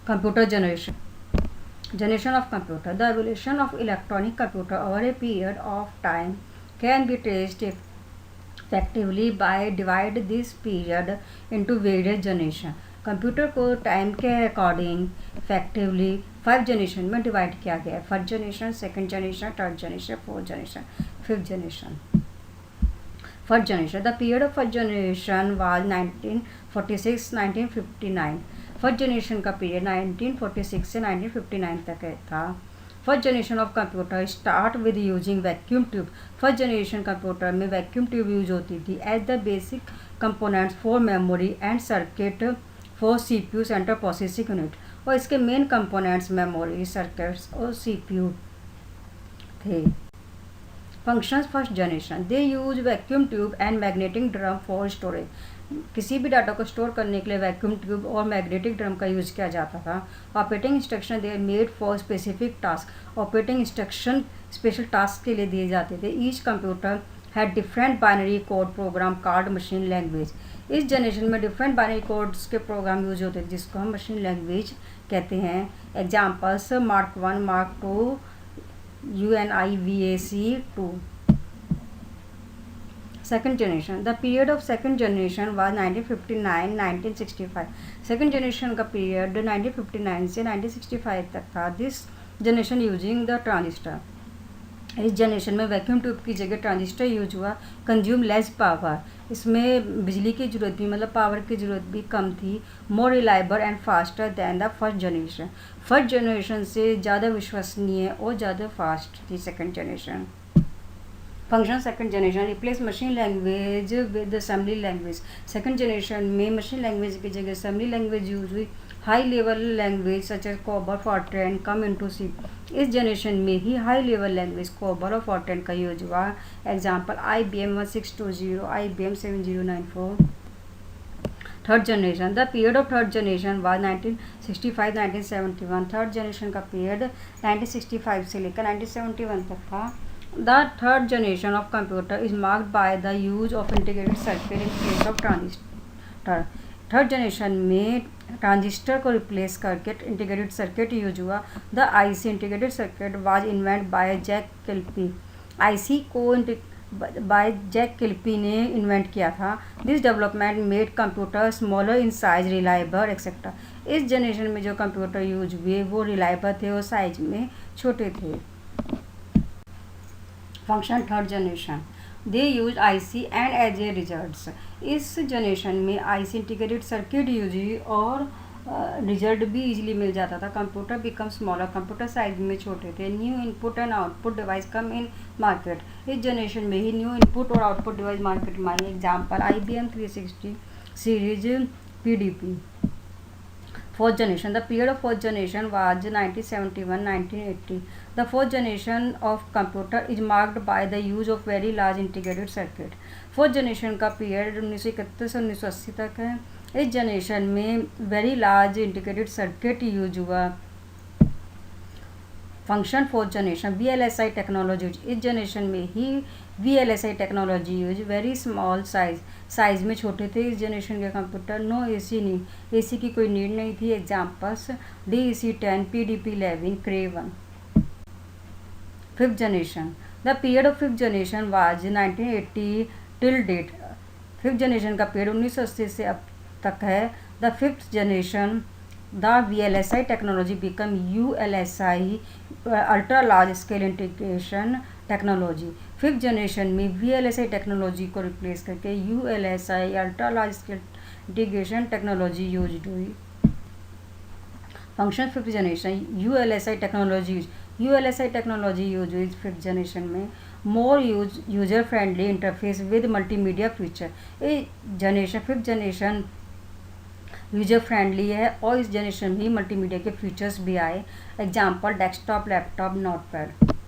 Computer generation. Generation of computer. The evolution of electronic computer over a period of time can be traced effectively by divide this period into various generation. Computer को time के according effectively 5 generation में divide किया गया है. First generation, second generation, third generation, fourth generation, fifth generation. First generation. The period of first generation was 1946-1959. First generation का period 1946 से 1959 तक था. First generation of computer start with using vacuum tube. First generation computer में vacuum tube use होती थी as the basic components for memory and circuit for CPU central processing unit. और इसके main components memory, circuits और CPU थे. Functions first generation. They use vacuum tube and magnetic drum for storage. किसी भी data को store करने के लिए वैक्यूम ट्यूब और मैग्नेटिक ड्रम का यूज़ किया जाता था. Operating instruction they made for specific task. Operating instruction special task के लिए दिए जाते थे. Each computer had different binary code program called machine language. इस जनरेशन में डिफरेंट बाइनरी कोड्स के प्रोग्राम यूज होते थे जिसको हम मशीन लैंग्वेज कहते हैं. Examples mark 1, mark 2, UNIVAC 2. Second generation. The period of second generation was 1959-1965. Second generation का period 1959 से 1965 तक था. This generation using the transistor. इस जनरेशन में वैक्यूम ट्यूब की जगह ट्रांजिस्टर यूज हुआ. Consume less power. इसमें बिजली की ज़रूरत भी मतलब पावर की ज़रूरत भी कम थी. More reliable and faster than the first generation. First generation से ज़्यादा विश्वसनीय और ज़्यादा फास्ट थी second generation. Function second generation replace machine language with assembly language. Second generation में मशीन लैंग्वेज की जगह असेंबली लैंग्वेज यूज हुई. High level language such as COBOL, FORTRAN come into see. इस जनरेशन में ही हाई लेवल लैंग्वेज कोबॉल और FORTRAN का use हुआ. Example IBM 1620, IBM 7094. Third generation. The period of third generation was 1965-1971. Third generation का period 1965 से लेकर 1971 तक था. The third generation of computer is marked by the use of integrated circuit in place of transistor. Third generation में transistor को replace करके integrated circuit use हुआ. The IC integrated circuit was invent by Jack Kilby. IC को by Jack Kilby ने invent किया था. This development made computer smaller in size, reliable etcetera. इस generation में जो कंप्यूटर यूज हुए वो रिलायबल थे और साइज में छोटे थे. Function third generation. They use IC and as a results. इस जनरेशन में IC इंटीग्रेटेड सर्किट यूज हुई और रिजल्ट भी इजीली मिल जाता था. Computer become smaller. Computer size में छोटे थे. New input and output device come in market. इस जनरेशन में ही न्यू इनपुट और आउटपुट डिवाइस मार्केट में आई. Example IBM 360 series PDP. Fourth generation. The period of fourth generation was 1971-1980. The fourth generation of computer is marked by the use of very large integrated circuit. Fourth generation का period 1931 से 1980 तक है. इस generation में very large integrated circuit use हुआ. Function fourth generation. VLSI technology. इस generation में ही VLSI technology use. Very small size में छोटे थे इस जनरेशन के कंप्यूटर. नो AC नहीं, AC की कोई नीड नहीं थी. Examples DEC 10, PDP 11, Cray 1. Fifth generation. The period of fifth generation was 1980 till date. Fifth generation का पीरियड 1980 से अब तक है. The fifth generation the VLSI technology become ULSI ultra large scale integration technology. Fifth generation में VLSI technology को replace करके ULSI ultra large scale integration technology use हुई. Function fifth generation. ULSI technology use हुई fifth generation में. More user friendly interface with multimedia feature. ये generation fifth generation user friendly है और इस जनरेशन में ही मल्टीमीडिया के फीचर्स भी आए. Example desktop, laptop, notepad.